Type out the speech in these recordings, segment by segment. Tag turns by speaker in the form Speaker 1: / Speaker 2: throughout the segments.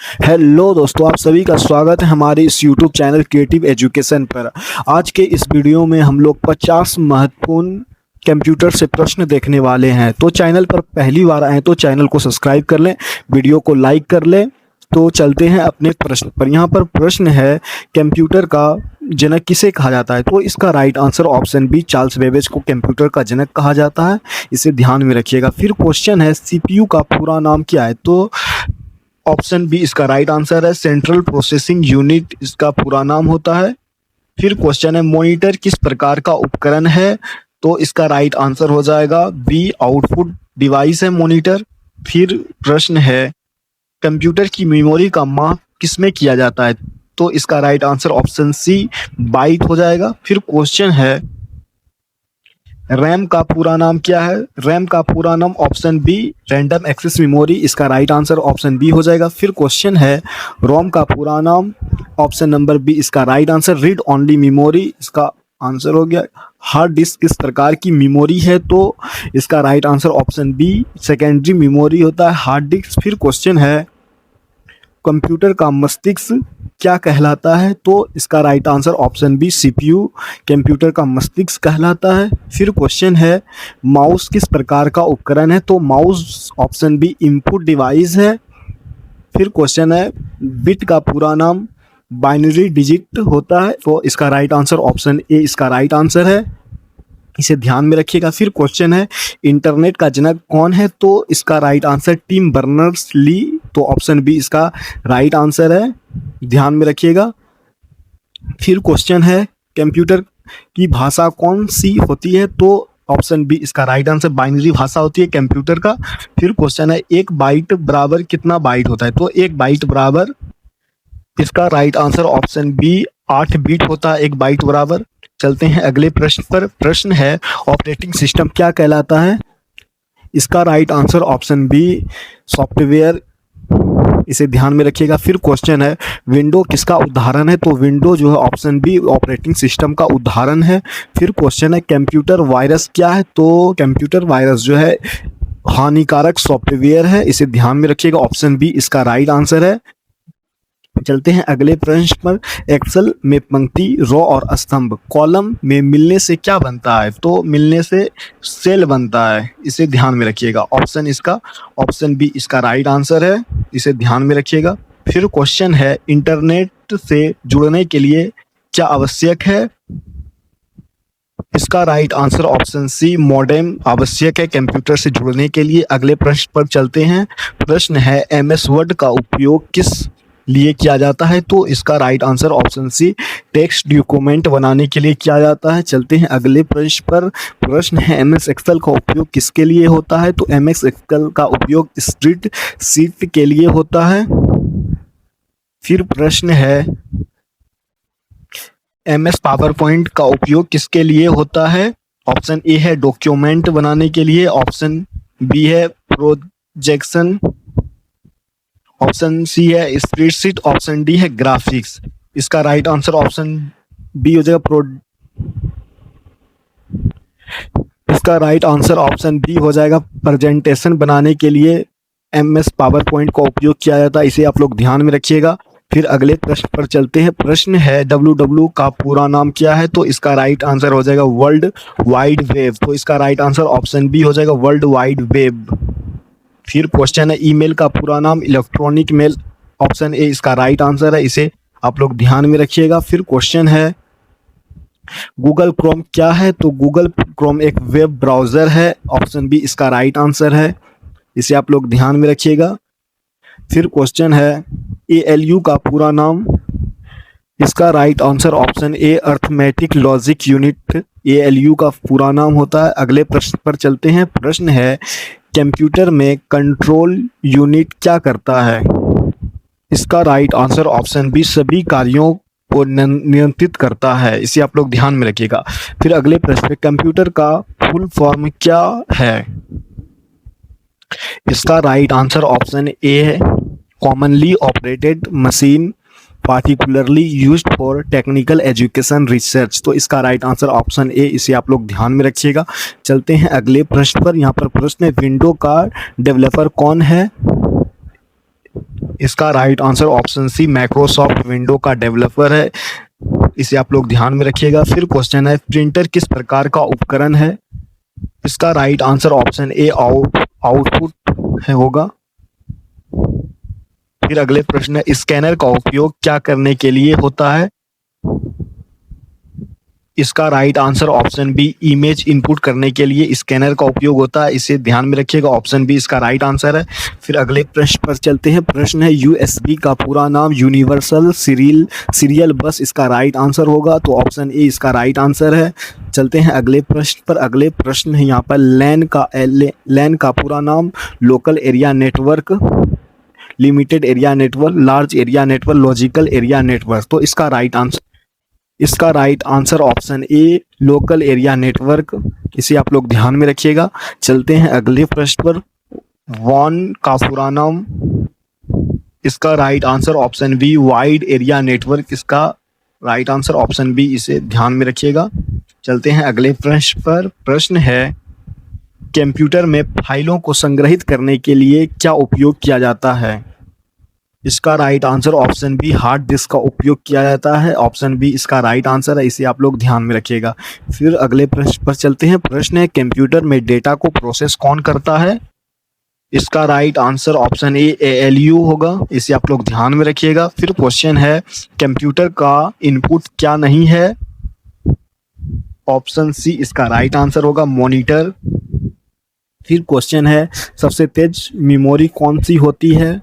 Speaker 1: Hello दोस्तों, आप सभी का स्वागत है हमारे इस यूट्यूब चैनल क्रिएटिव एजुकेशन पर। आज के इस वीडियो में हम लोग 50 महत्वपूर्ण कंप्यूटर से प्रश्न देखने वाले हैं। तो चैनल पर पहली बार आए तो चैनल को सब्सक्राइब कर लें, वीडियो को लाइक कर लें। तो चलते हैं अपने प्रश्न पर। यहाँ पर प्रश्न है, कंप्यूटर का जनक किसे कहा जाता है? तो इसका right answer option B, Charles Babbage को कंप्यूटर का जनक कहा जाता है। इसे ध्यान में रखिएगा। फिर क्वेश्चन है, सीपीयू का पूरा नाम क्या है? तो ऑप्शन बी इसका राइट आंसर है, सेंट्रल प्रोसेसिंग यूनिट इसका पूरा नाम होता है। फिर क्वेश्चन है, मॉनिटर किस प्रकार का उपकरण है? तो इसका राइट आंसर हो जाएगा बी, आउटपुट डिवाइस है मॉनिटर। फिर प्रश्न है, कंप्यूटर की मेमोरी का माप किसमें किया जाता है? तो इसका right answer option C, byte हो जाएगा। फिर क्वेश्चन है, रैम का पूरा नाम क्या है? रैम का पूरा नाम option B, random access memory. इसका राइट आंसर ऑप्शन बी हो जाएगा। फिर क्वेश्चन है, रोम का पूरा नाम? ऑप्शन नंबर बी इसका right answer, read only memory. इसका आंसर हो गया। हार्ड डिस्क किस प्रकार की मेमोरी है? तो इसका right answer option B, secondary memory होता है हार्ड डिस्क। फिर क्वेश्चन है, कंप्यूटर का मस्तिष्क क्या कहलाता है? तो इसका right answer option B, CPU computer का मस्तिष्क कहलाता है। फिर क्वेश्चन है, माउस किस प्रकार का उपकरण है? तो mouse option B, input device है। फिर क्वेश्चन है, बिट का पूरा नाम बाइनरी डिजिट होता है। तो इसका राइट आंसर ऑप्शन ए इसका राइट आंसर है, इसे ध्यान में रखिएगा। फिर क्वेश्चन है, इंटरनेट का जनक कौन है? तो इसका right answer Tim Berners Lee. तो ऑप्शन बी इसका राइट आंसर है, ध्यान में रखिएगा। फिर क्वेश्चन है, कंप्यूटर की भाषा कौन सी होती है? तो ऑप्शन बी इसका राइट आंसर, बाइनरी भाषा होती है कंप्यूटर का। फिर क्वेश्चन है, एक बाइट बराबर कितना बाइट होता है? तो एक बाइट बराबर, इसका right answer option B, 8 bit होता है एक बाइट बराबर। चलते हैं अगले प्रश्न पर। प्रश्न है, ऑपरेटिंग सिस्टम क्या कहलाता है? इसका right answer option B, software. इसे ध्यान में रखिएगा। फिर क्वेश्चन है, विंडो किसका उदाहरण है? तो विंडो जो है ऑप्शन बी, ऑपरेटिंग सिस्टम का उदाहरण है। फिर क्वेश्चन है, कंप्यूटर वायरस क्या है? तो कंप्यूटर वायरस जो है हानिकारक सॉफ्टवेयर है। इसे ध्यान में रखिएगा, ऑप्शन बी इसका राइट आंसर है। चलते हैं अगले प्रश्न पर। एक्सेल में पंक्ति, रो और स्तंभ, कॉलम में मिलने से क्या बनता है? तो मिलने से सेल बनता है। इसे ध्यान में रखिएगा। ऑप्शन इसका ऑप्शन बी इसका राइट आंसर है, इसे ध्यान में रखिएगा। फिर क्वेश्चन है, इंटरनेट से जुड़ने के लिए क्या आवश्यक है? इसका right answer option C, modem आवश्यक है कंप्यूटर से जुड़ने के लिए। अगले प्रश्न पर चलते हैं। प्रश्न है, एमएस वर्ड का उपयोग किस लिए किया जाता है? तो इसका right answer option C, text document बनाने के लिए किया जाता है। चलते हैं अगले प्रश्न पर। प्रश्न है, एमएस एक्सेल का उपयोग किसके लिए होता है? तो एमएस एक्सेल का उपयोग स्प्रेड शीट के लिए होता है। फिर प्रश्न है, एमएस पावर पॉइंट का उपयोग किसके लिए होता है? ऑप्शन ए है डॉक्यूमेंट बनाने के लिए, ऑप्शन बी है प्रोजेक्शन, ऑप्शन सी है स्प्रेडशीट, ऑप्शन डी है ग्राफिक्स। इसका राइट आंसर ऑप्शन बी हो जाएगा, इसका राइट आंसर ऑप्शन बी हो जाएगा, प्रेजेंटेशन बनाने के लिए एमएस पावर पॉइंट का उपयोग किया जाता है। इसे आप लोग ध्यान में रखिएगा। फिर अगले प्रश्न पर चलते हैं। प्रश्न है, डब्ल्यू का पूरा नाम क्या है? तो इसका राइट आंसर हो जाएगा वर्ल्ड वाइड वेब। तो इसका राइट आंसर ऑप्शन बी हो जाएगा, वर्ल्ड वाइड वेब। फिर क्वेश्चन है, ईमेल का पूरा नाम? Electronic mail. ऑप्शन ए इसका राइट आंसर है, इसे आप लोग ध्यान में रखिएगा। फिर क्वेश्चन है, गूगल क्रोम क्या है? तो गूगल क्रोम एक वेब ब्राउज़र है। ऑप्शन बी इसका राइट आंसर है, इसे आप लोग ध्यान में रखिएगा। फिर क्वेश्चन है, एएलयू का पूरा नाम? इसका right answer option A, arithmetic logic unit ALU का पूरा नाम होता है। अगले प्रश्न पर चलते हैं। प्रश्न है, कंप्यूटर में कंट्रोल यूनिट क्या करता है? इसका राइट आंसर ऑप्शन बी, सभी कार्यों को नियंत्रित करता है। इसे आप लोग ध्यान में रखिएगा। फिर अगले प्रश्न में, कंप्यूटर का फुल फॉर्म क्या है? इसका राइट आंसर ऑप्शन ए है, commonly operated machine particularly used for technical education research. तो इसका राइट आंसर ऑप्शन ए, इसे आप लोग ध्यान में रखिएगा। चलते हैं अगले प्रश्न पर। यहाँ पर प्रश्न है, विंडो का डेवलपर कौन है? इसका right answer option C Microsoft window का डेवलपर है, इसे आप लोग ध्यान में रखिएगा। फिर क्वेश्चन है प्रिंटर किस प्रकार का उपकरण है? इसका right answer option A output है होगा। फिर अगले प्रश्न है स्कैनर का उपयोग क्या करने के लिए होता है? इसका right answer option B image input करने के लिए स्कैनर का उपयोग होता है, इसे ध्यान में रखिएगा, ऑप्शन बी इसका राइट आंसर है। फिर अगले प्रश्न पर चलते हैं। प्रश्न है यूएसबी का पूरा नाम यूनिवर्सल सीरियल बस, इसका राइट आंसर होगा, तो ऑप्शन ए इसका राइट आंसर है। चलते हैं अगले प्रश्न पर। अगले प्रश्न है यहाँ पर लैन का पूरा नाम local area network, limited area network, large area network, logical area network, तो इसका right answer option A local area network, इसे आप लोग ध्यान में रखिएगा। चलते हैं अगले प्रश्न पर। वॉन का पूरा नाम, इसका right answer option B wide area network, इसका राइट आंसर ऑप्शन बी, इसे ध्यान में रखिएगा। चलते हैं अगले प्रश्न पर। प्रश्न है कंप्यूटर में फाइलों को संग्रहित करने के लिए क्या उपयोग किया जाता है? इसका right answer option B hard disk का उपयोग किया जाता है, ऑप्शन बी इसका राइट आंसर है, इसे आप लोग ध्यान में रखिएगा। फिर अगले प्रश्न पर चलते हैं। प्रश्न है कंप्यूटर में डेटा को प्रोसेस कौन करता है? इसका right answer option A ALU होगा, इसे आप लोग ध्यान में रखिएगा। फिर क्वेश्चन है कंप्यूटर का इनपुट क्या नहीं है? ऑप्शन सी इसका राइट आंसर होगा मॉनिटर। फिर क्वेश्चन है सबसे तेज मेमोरी कौन सी होती है?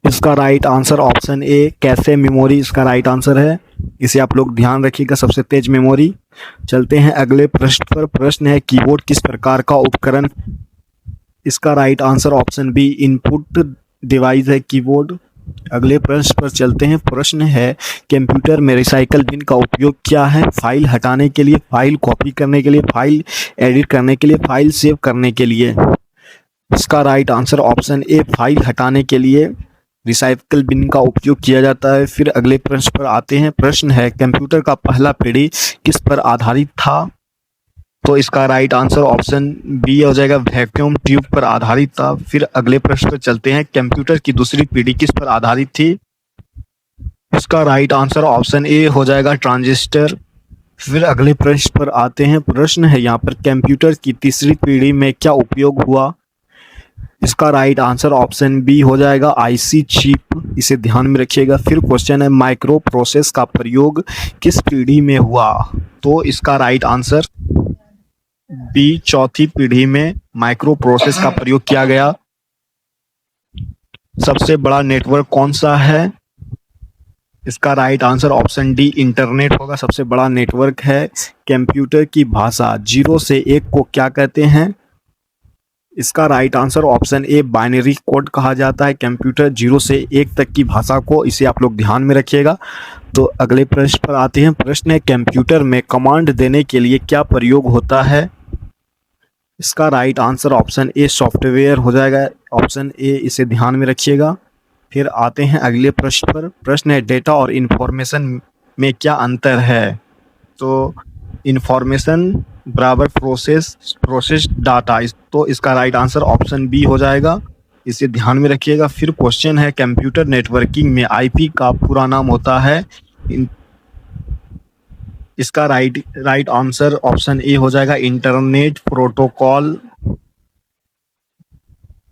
Speaker 1: इसका right answer option A cache memory, इसका राइट आंसर है, इसे आप लोग ध्यान रखिएगा, सबसे तेज मेमोरी। चलते हैं अगले प्रश्न पर। प्रश्न है कीबोर्ड किस प्रकार का उपकरण? इसका right answer option B input device है कीबोर्ड। अगले प्रश्न पर चलते हैं। प्रश्न है कंप्यूटर में रिसाइकल बिन का उपयोग क्या है? फाइल हटाने के लिए, फाइल कॉपी करने के लिए, फाइल एडिट करने के लिए, फाइल सेव करने के लिए। इसका right answer option A file हटाने के लिए रिसाइकल बिन का उपयोग किया जाता है। फिर अगले प्रश्न पर आते हैं। प्रश्न है कंप्यूटर का पहला पीढ़ी किस पर आधारित था? तो इसका राइट आंसर ऑप्शन बी हो जाएगा वैक्यूम ट्यूब पर आधारित था। फिर अगले प्रश्न पर चलते हैं। कंप्यूटर की दूसरी पीढ़ी किस पर आधारित थी? इसका राइट आंसर ऑप्शन ए हो जाएगा ट्रांजिस्टर। फिर अगले प्रश्न पर आते हैं। प्रश्न है यहाँ पर कंप्यूटर की तीसरी पीढ़ी में क्या उपयोग हुआ? इसका राइट आंसर ऑप्शन बी हो जाएगा IC चिप, इसे ध्यान में रखिएगा। फिर क्वेश्चन है माइक्रो प्रोसेस का प्रयोग किस पीढ़ी में हुआ? तो इसका राइट आंसर बी चौथी पीढ़ी में माइक्रो प्रोसेस का प्रयोग किया गया। सबसे बड़ा नेटवर्क कौन सा है? इसका right answer option D internet होगा, सबसे बड़ा नेटवर्क है। कंप्यूटर की भाषा 0 से 1 को क्या कहते हैं? इसका right answer option a binary code कहा जाता है कंप्यूटर 0 से 1 तक की भाषा को, इसे आप लोग ध्यान में रखिएगा। तो अगले प्रश्न पर आते हैं। प्रश्न है कंप्यूटर में कमांड देने के लिए क्या प्रयोग होता है? इसका right answer option a software हो जाएगा, ऑप्शन ए, इसे ध्यान में रखिएगा। फिर आते हैं अगले प्रश्न पर। प्रश्न है डेटा और इन्फॉर्मेशन में क्या अंतर है? तो इन्फॉर्मेशन बराबर प्रोसेस डाटा, तो इसका राइट आंसर ऑप्शन बी हो जाएगा, इसे ध्यान में रखिएगा। फिर क्वेश्चन है कंप्यूटर नेटवर्किंग में IP का पूरा नाम होता है? इसका राइट आंसर ऑप्शन ए हो जाएगा इंटरनेट प्रोटोकॉल।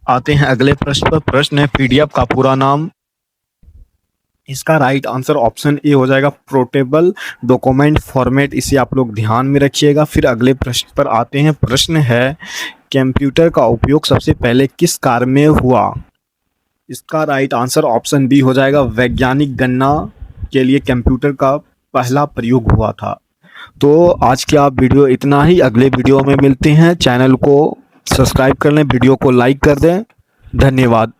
Speaker 1: आते हैं अगले प्रश्न पर। प्रश्न है PDF का पूरा नाम? इसका राइट आंसर ऑप्शन ए हो जाएगा पोर्टेबल डॉक्यूमेंट फॉर्मेट, इसे आप लोग ध्यान में रखिएगा। फिर अगले प्रश्न पर आते हैं। प्रश्न है कंप्यूटर का उपयोग सबसे पहले किस कार्य में हुआ? इसका राइट आंसर ऑप्शन बी हो जाएगा वैज्ञानिक गणना के लिए कंप्यूटर का पहला प्रयोग हुआ था। तो आज की आप वीडियो इतना ही, अगले वीडियो में मिलते हैं। चैनल को सब्सक्राइब कर लें, वीडियो को लाइक कर दें। धन्यवाद।